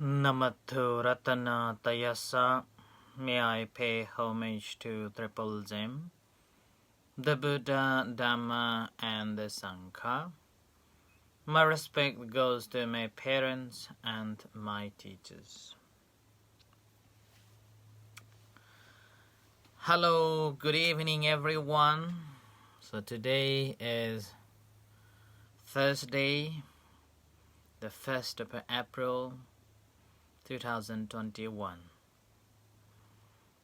Namathu Ratana Tayasa. May I pay homage to Triple Gem, the Buddha, Dhamma, and the Sangha. My respect goes to my parents and my teachers. Hello, good evening, everyone. So today is Thursday, the 1st of April, 2021.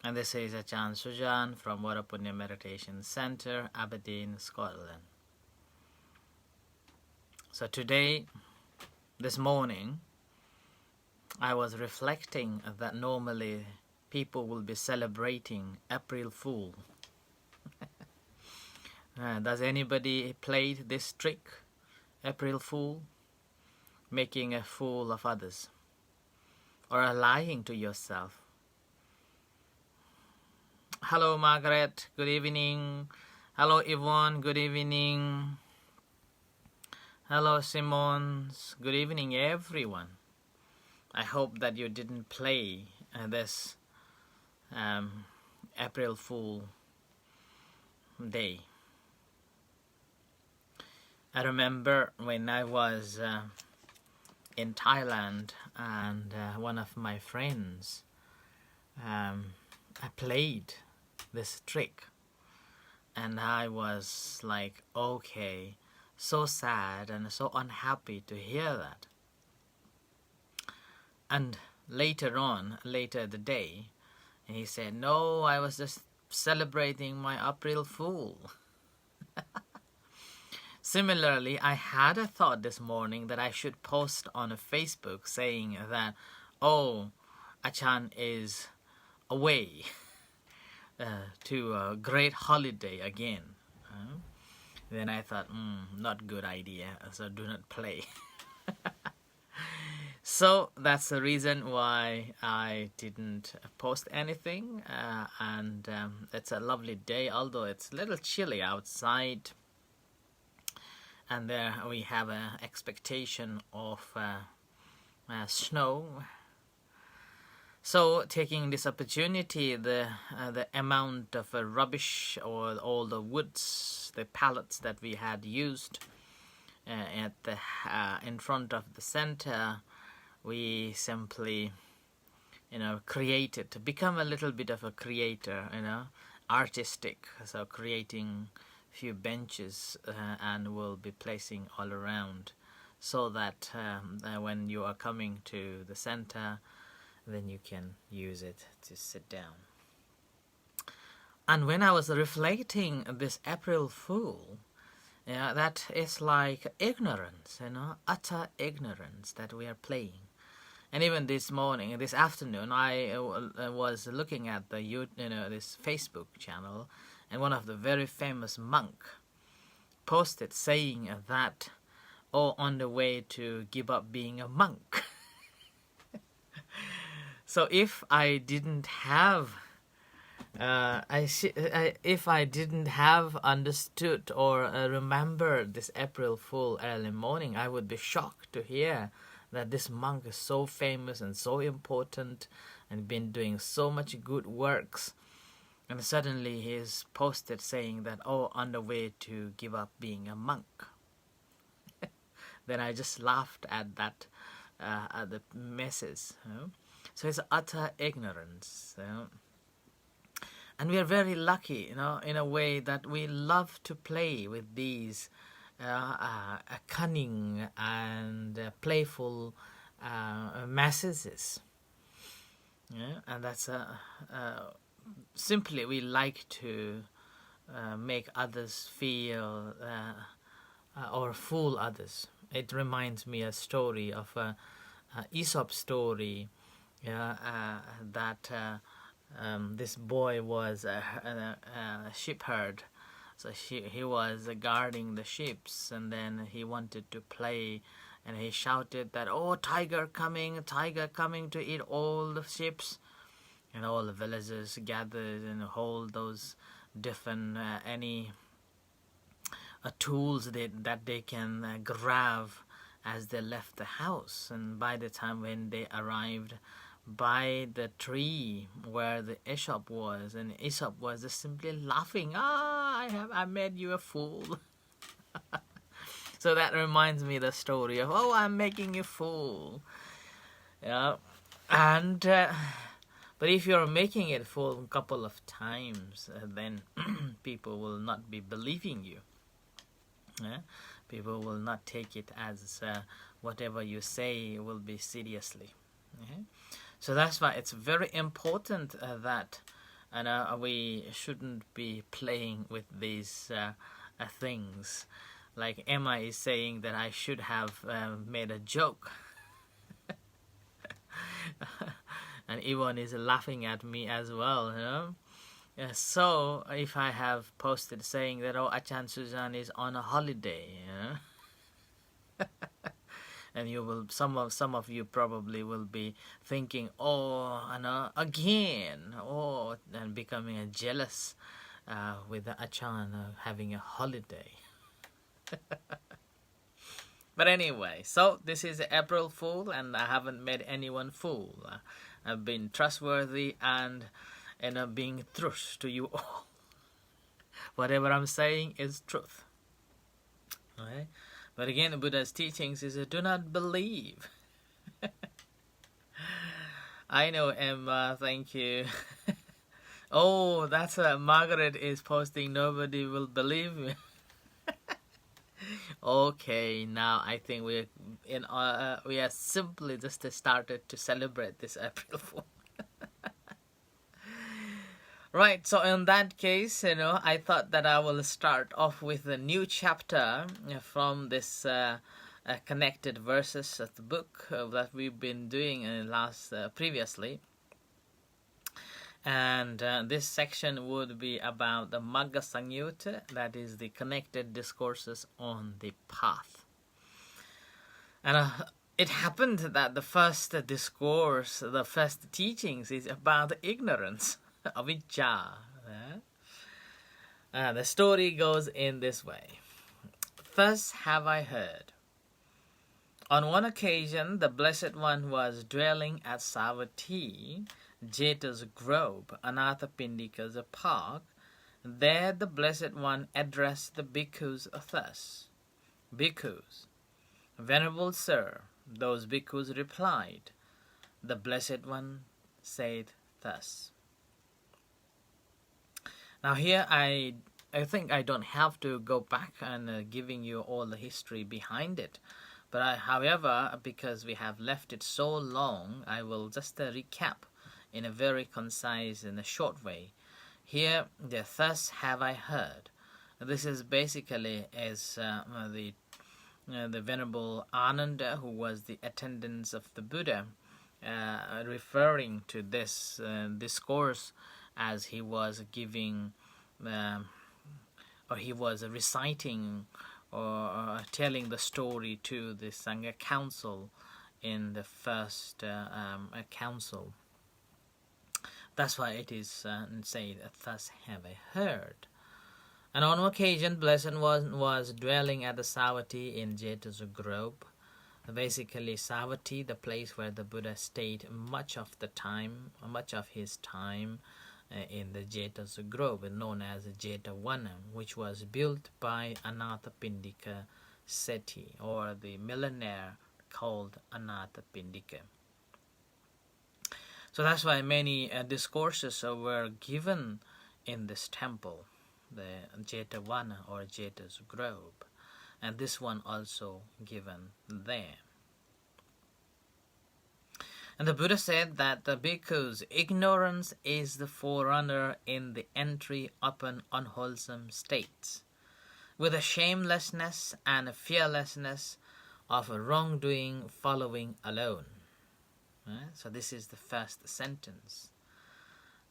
And this is Achan Sujan from Varapunya Meditation Center, Aberdeen, Scotland. So today, this morning, I was reflecting that normally people will be celebrating April Fool. Does anybody play this trick, April Fool? Making a fool of others, or lying to yourself. Hello, Margaret. Good evening. Hello, Yvonne. Good evening. Hello, Simons. Good evening, everyone. I hope that you didn't play this April Fool day. I remember when I was in Thailand, and one of my friends, I played this trick, and I was like, okay, so sad and so unhappy to hear that. And later the day, he said, no, I was just celebrating my April Fool. Similarly, I had a thought this morning that I should post on a Facebook saying that, oh, Achan is away to a great holiday again. Then I thought, not good idea, so do not play. So that's the reason why I didn't post anything. And it's a lovely day, although it's a little chilly outside. And there we have an expectation of snow. So taking this opportunity, the amount of rubbish or all the woods, the pallets that we had used at the in front of the center, we simply, created to become a little bit of a creator, artistic. So creating few benches and we'll be placing all around, so that when you are coming to the center, then you can use it to sit down. And when I was reflecting this April Fool, that is like ignorance, utter ignorance that we are playing. And even this afternoon, I was looking at the this Facebook channel, and one of the very famous monk posted saying that, on the way to give up being a monk. So if I didn't have, if I didn't have understood or remembered this April Fool early morning, I would be shocked to hear that this monk is so famous and so important and been doing so much good works. And suddenly he's posted saying that, on the way to give up being a monk. Then I just laughed at that, at the message. So it's utter ignorance. And we are very lucky, in a way that we love to play with these cunning and playful messages. And that's simply we like to make others feel or fool others. It reminds me a story of a Aesop story, that this boy was a shepherd. So he was guarding the sheep, and then he wanted to play, and he shouted that, tiger coming to eat all the sheep. And all the villagers gathered and hold those different tools that they can grab as they left the house. And by the time when they arrived by the tree where the Aesop was, and Aesop was just simply laughing, I made you a fool. So that reminds me the story of, oh, I'm making you a fool. Yeah. And but if you're making it fool a couple of times, then people will not be believing you. Yeah? People will not take it as whatever you say will be seriously. Okay? So that's why it's very important that we shouldn't be playing with these things. Like Emma is saying that I should have made a joke. And Yvonne is laughing at me as well, you know. So if I have posted saying that, oh, Achan Suzanne is on a holiday, you know, and you will, some of you probably will be thinking, oh, again, oh, and becoming jealous with the Achan having a holiday. But anyway, so this is April Fool, and I haven't made anyone fool. I've been trustworthy and being truth to you all. Whatever I'm saying is truth. Okay? But again, Buddha's teachings is do not believe. I know, Emma, thank you. Oh, that's Margaret is posting, nobody will believe me. Okay, now I think we are simply just started to celebrate this April Fool. Right, so in that case, I thought that I will start off with a new chapter from this connected verses of the book that we've been doing previously. And this section would be about the Magga Samyutta, that is the connected discourses on the path. And it happened that the first discourse, the first teachings is about ignorance, avijja. The story goes in this way. Thus have I heard. On one occasion, the Blessed One was dwelling at Savatthi, Jeta's grove, Anathapindika's park. There the Blessed One addressed the bhikkhus thus. Bhikkhus, Venerable Sir, those bhikkhus replied. The Blessed One said thus. Now here I think I don't have to go back and giving you all the history behind it. But however, because we have left it so long, I will just recap in a very concise and a short way. Here, the thus have I heard. This is basically as the Venerable Ananda, who was the attendant of the Buddha, referring to this discourse as he was giving, or he was reciting or telling the story to the Sangha Council in the first council. That's why it is said, thus have I heard. And on occasion, Blessed One was dwelling at the Savatthi in Jeta's grove. Basically, Savatthi, the place where the Buddha stayed much of his time in the Jeta's grove, known as Jetavana, which was built by Anathapindika Sethi, or the millionaire called Anathapindika. So that's why many discourses were given in this temple, the Jetavana or Jeta's grove, and this one also given there. And the Buddha said that the bhikkhus, ignorance is the forerunner in the entry upon unwholesome states, with a shamelessness and a fearlessness of a wrongdoing following alone. So this is the first sentence.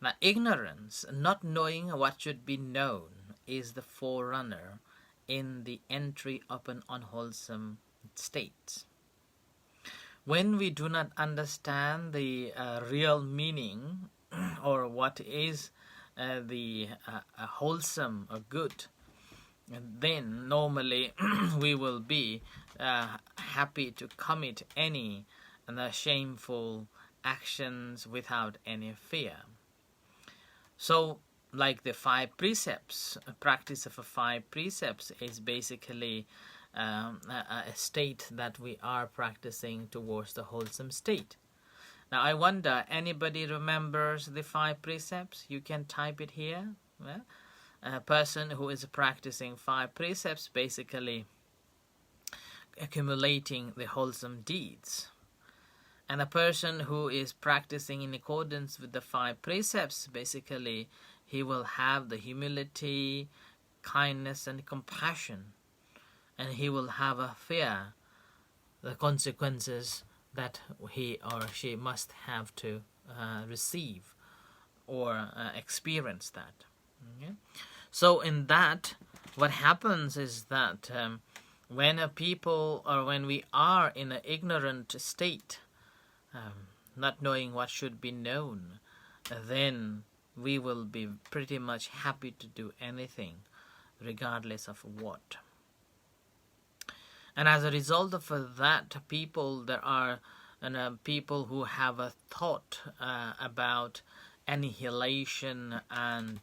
Now, ignorance, not knowing what should be known, is the forerunner in the entry upon unwholesome states. When we do not understand the real meaning or what is the wholesome or good, then normally we will be happy to commit any shameful actions without any fear. So, like the 5 precepts, a practice of 5 precepts is basically a state that we are practicing towards the wholesome state. Now, I wonder, anybody remembers the 5 precepts? You can type it here. Well, a person who is practicing 5 precepts basically accumulating the wholesome deeds. And a person who is practicing in accordance with the 5 precepts, basically, he will have the humility, kindness, and compassion. And he will have a fear, the consequences that he or she must have to receive or experience that. Okay? So in that, what happens is that when a people, or when we are in an ignorant state, not knowing what should be known, then we will be pretty much happy to do anything, regardless of what. And as a result of that, there are people who have a thought about annihilation and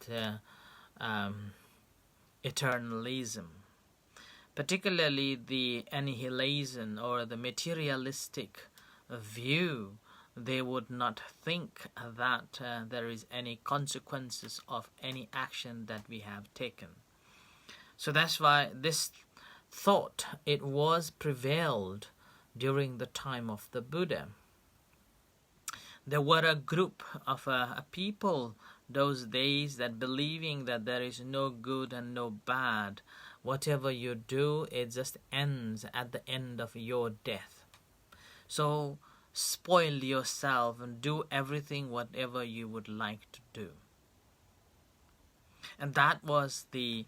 eternalism. Particularly the annihilation or the materialistic view, they would not think that there is any consequences of any action that we have taken. So that's why this thought, it was prevailed during the time of the Buddha. There were a group of people those days that believing that there is no good and no bad. Whatever you do, it just ends at the end of your death. So spoil yourself and do everything whatever you would like to do. And that was the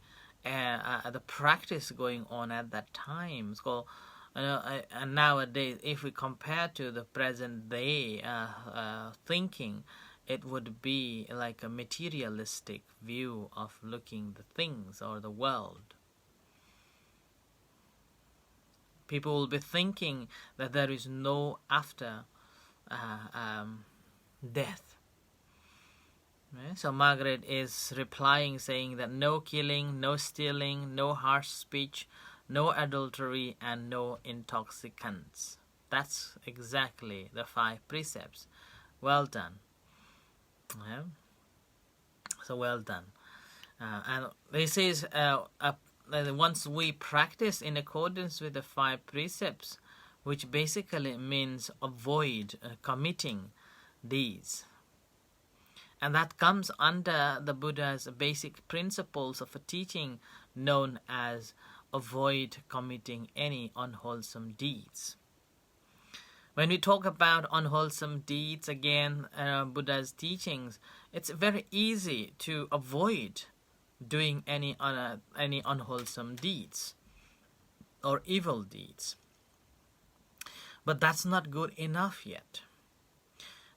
practice going on at that time. So and nowadays, if we compare to the present day thinking, it would be like a materialistic view of looking the things or the world. People will be thinking that there is no after death. So Margaret is replying, saying that no killing, no stealing, no harsh speech, no adultery, and no intoxicants. That's exactly the 5 precepts. Well done. Yeah. So well done. And this is once we practice in accordance with the 5 precepts, which basically means avoid committing these. And that comes under the Buddha's basic principles of a teaching known as avoid committing any unwholesome deeds. When we talk about unwholesome deeds, again, Buddha's teachings, it's very easy to avoid doing any unwholesome deeds or evil deeds. But that's not good enough yet.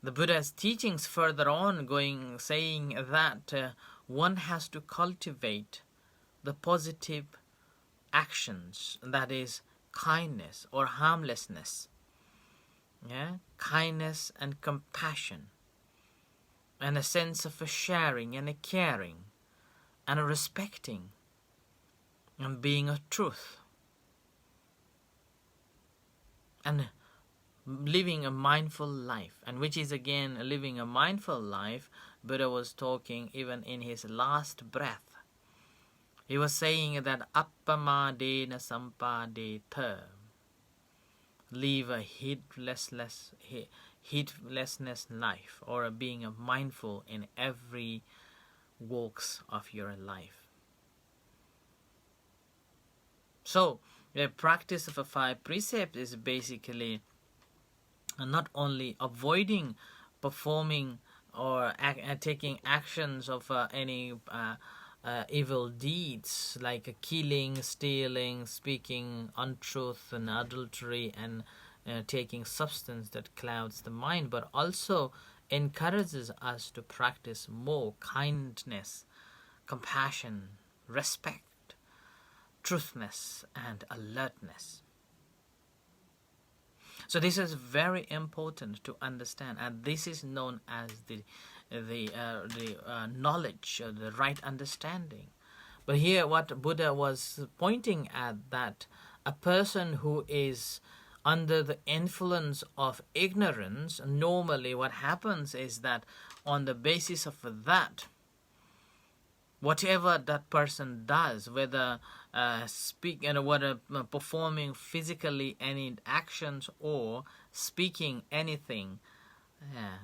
The Buddha's teachings further on saying that one has to cultivate the positive actions, that is kindness or harmlessness, kindness and compassion, and a sense of a sharing and a caring, and a respecting, and being a truth, and living a mindful life. And which is again living a mindful life, Buddha was talking even in his last breath. He was saying that appamadena sampadetha, live a heedlessness life, or a being mindful in every walks of your life. So the practice of a 5 precepts is basically not only avoiding performing or taking actions of any evil deeds like killing, stealing, speaking untruth and adultery, and taking substance that clouds the mind, but also encourages us to practice more kindness, compassion, respect, truthness, and alertness. So this is very important to understand, and this is known as the knowledge, the right understanding. But here, what Buddha was pointing at, that a person who is under the influence of ignorance, normally what happens is that on the basis of that, whatever that person does, whether whether performing physically any actions or speaking anything,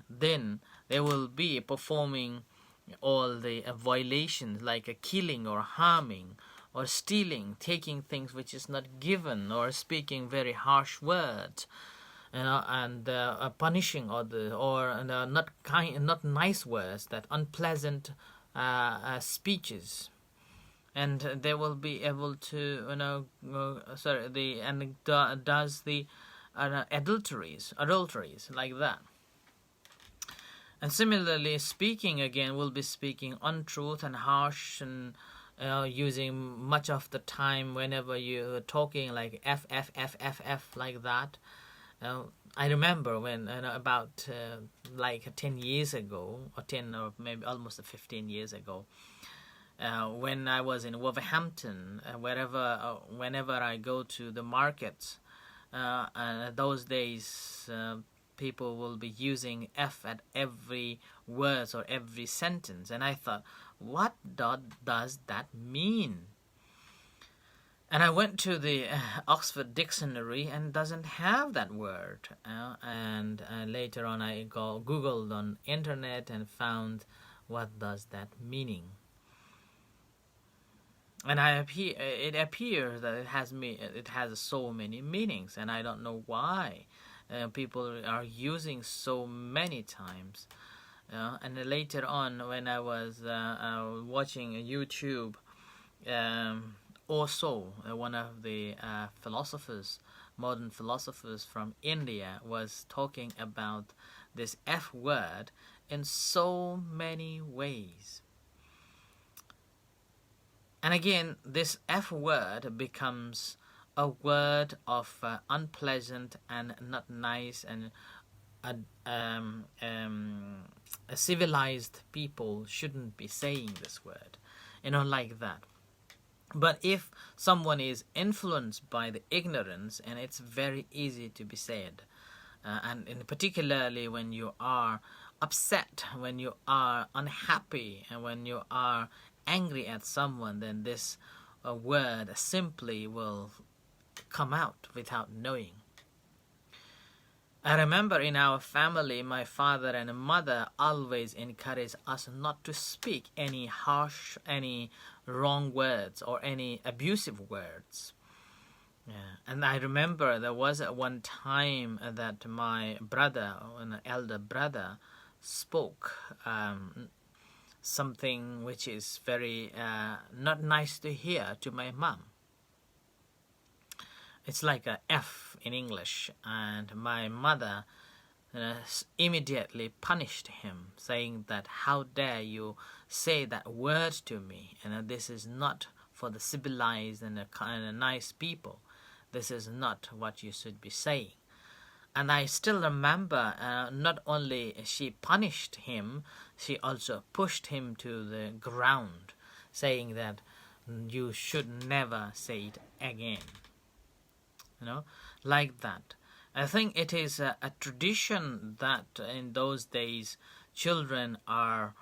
then they will be performing all the violations, like a killing or harming or stealing, taking things which is not given, or speaking very harsh words, and punishing others, or not nice words, that unpleasant speeches, and they will be able to does the adulteries like that. And similarly, speaking again will be speaking untruth and harsh, and using much of the time whenever you're talking like f like that. I remember when about like 10 years ago, or 10 or maybe almost 15 years ago, when I was in Wolverhampton, whenever I go to the markets, and those days people will be using F at every word or every sentence, and I thought, what does that mean? And I went to the Oxford Dictionary and doesn't have that word. And later on I googled on internet and found what does that meaning. And it appears that it has so many meanings, and I don't know why people are using so many times. And later on, when I was watching YouTube, also one of the modern philosophers from India, was talking about this F word in so many ways. And again, this F word becomes a word of unpleasant and not nice, and civilized people shouldn't be saying this word, like that. But if someone is influenced by the ignorance, and it's very easy to be said, and particularly when you are upset, when you are unhappy, and when you are angry at someone, then this word simply will come out without knowing. I remember in our family, my father and mother always encouraged us not to speak any harsh, any wrong words, or any abusive words. And I remember there was one time that my brother, an elder brother, spoke something which is very not nice to hear to my mom. It's like a F in English, and my mother immediately punished him, saying that, how dare you say that word to me, and this is not for the civilized and nice people. This is not what you should be saying. And I still remember, not only she punished him, she also pushed him to the ground, saying that you should never say it again. Like that. I think it is a tradition that in those days children are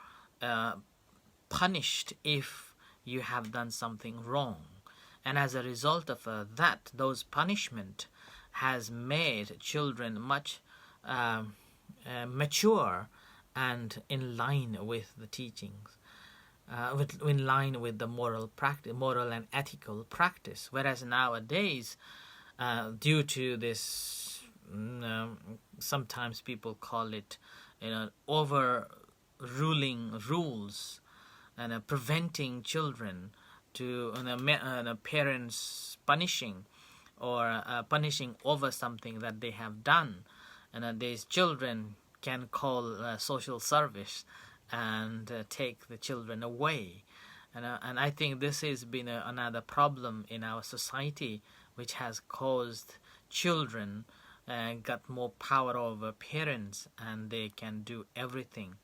punished if you have done something wrong. And as a result of that, those punishment has made children much mature and in line with the teachings, in line with the moral and ethical practice. Whereas nowadays, due to this, sometimes people call it, overruling rules, and preventing children to parents punishing or punishing over something that they have done, and these children can call social service and take the children away, and I think this has been another problem in our society, which has caused children got more power over parents, and they can do everything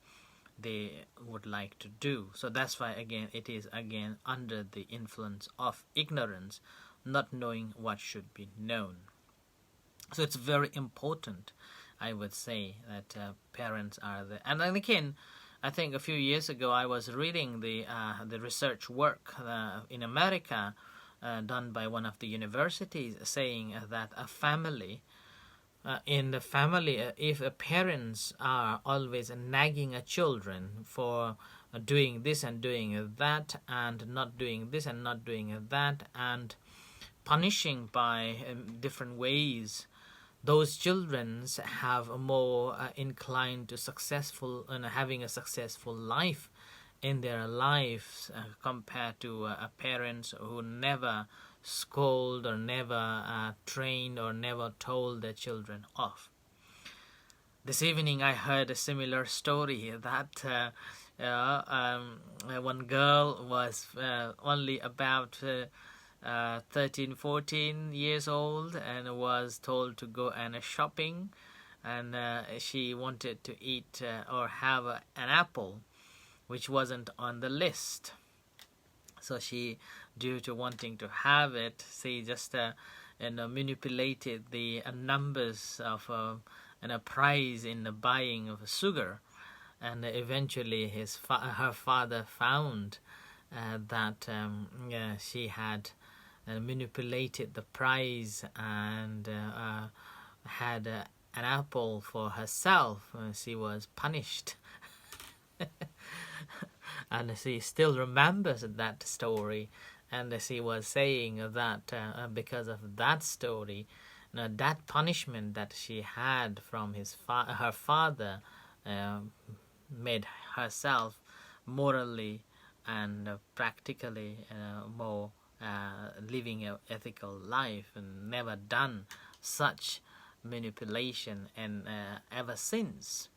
they would like to do. So that's why again it is again under the influence of ignorance, not knowing what should be known. So it's very important, I would say, that parents are the. And then again, I think a few years ago I was reading the research work in America done by one of the universities, saying that a family, in the family, if parents are always nagging a children for doing this and doing that, and not doing this and not doing that, and punishing by different ways, those children have a more inclined to successful and having a successful life in their lives compared to parents who never scold or never trained or never told their children off. This evening I heard a similar story that one girl was only about 13, 14 years old, and was told to go and shopping, and she wanted to eat or have an apple, which wasn't on the list. So she, due to wanting to have it, she just manipulated the numbers of a price in the buying of sugar, and eventually her father found that she had manipulated the price and had an apple for herself. She was punished. And she still remembers that story, and she was saying that because of that story, that punishment that she had from her father made herself morally and practically more living an ethical life, and never done such manipulation and ever since.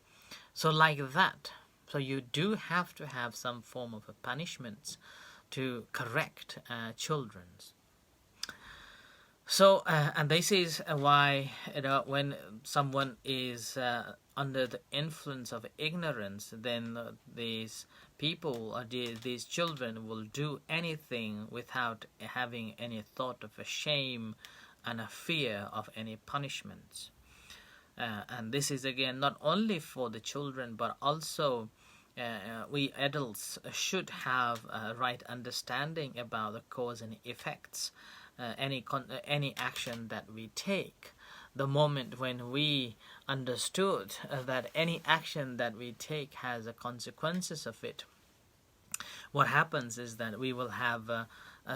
So like that. So you do have to have some form of a punishments to correct children. So and this is why when someone is under the influence of ignorance, then these people or these children will do anything without having any thought of a shame and a fear of any punishments. And this is again not only for the children, but also we adults should have a right understanding about the cause and effects. Any action that we take, the moment when we understood that any action that we take has the consequences of it, what happens is that we will have a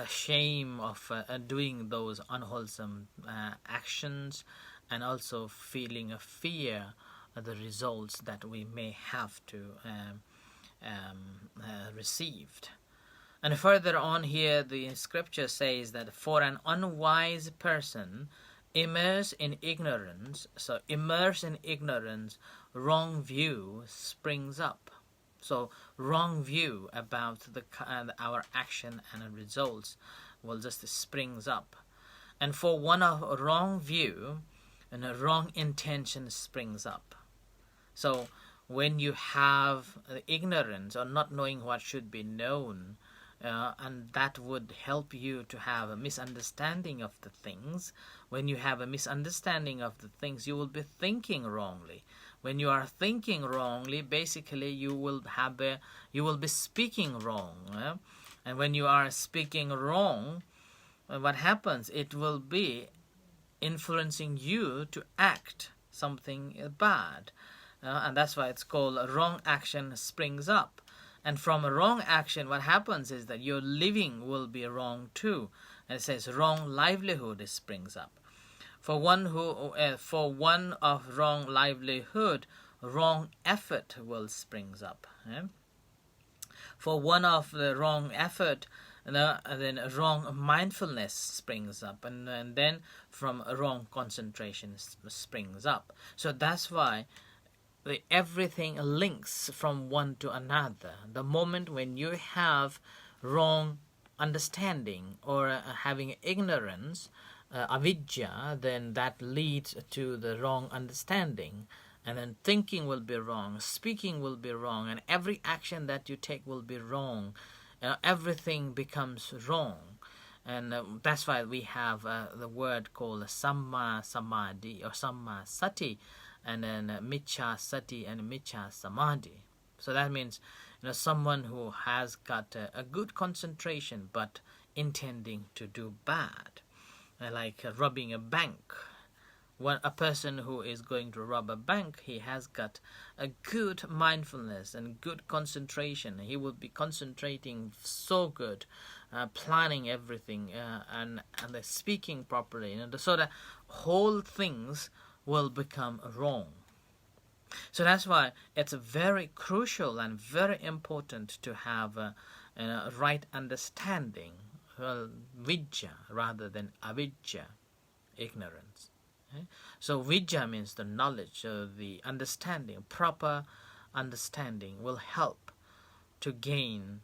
shame of doing those unwholesome actions, and also feeling a fear of the results that we may have to received. And further on here, the scripture says that for an unwise person immersed in ignorance, wrong view springs up. So wrong view about our action and results will just springs up. And for one of wrong view, and a wrong intention springs up. So when you have ignorance or not knowing what should be known, and that would help you to have a misunderstanding of the things. When you have a misunderstanding of the things, you will be thinking wrongly. When you are thinking wrongly, basically you will be speaking wrong. And when you are speaking wrong, what happens? It will be influencing you to act something bad. And that's why it's called wrong action springs up. And from a wrong action, what happens is that your living will be wrong too. And it says wrong livelihood springs up. For one of wrong livelihood, wrong effort will springs up. For one of the wrong effort, then wrong mindfulness springs up, and then from a wrong concentration springs up. So that's why everything links from one to another. The moment when you have wrong understanding or having ignorance, avidya, then that leads to the wrong understanding. And then thinking will be wrong, speaking will be wrong, and every action that you take will be wrong. Everything becomes wrong. And that's why we have the word called samma samadhi or samma sati, and then miccha sati and miccha samadhi. So that means, someone who has got a good concentration but intending to do bad, like robbing a bank. When a person who is going to rob a bank, he has got a good mindfulness and good concentration. He will be concentrating so good, planning everything, and speaking properly. So that whole things will become wrong. So that's why it's very crucial and very important to have a right understanding, vidya rather than avidya, ignorance. Okay? So vidya means the knowledge, the understanding. Proper understanding will help to gain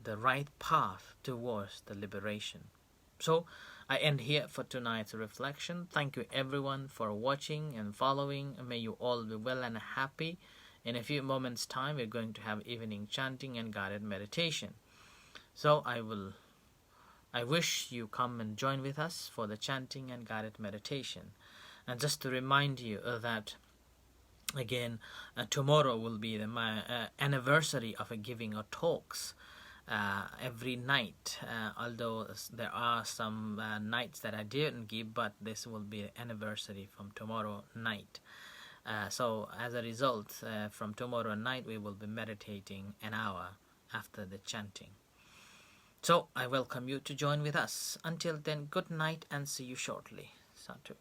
the right path towards the liberation. So I end here for tonight's reflection. Thank you everyone for watching and following. May you all be well and happy. In a few moments' time, we're going to have evening chanting and guided meditation. So I wish you come and join with us for the chanting and guided meditation. And just to remind you that again, tomorrow will be my anniversary of giving talks every night. Although there are some nights that I didn't give, but this will be the anniversary from tomorrow night. So as a result, from tomorrow night we will be meditating an hour after the chanting. So I welcome you to join with us. Until then, good night and see you shortly. Sadhu.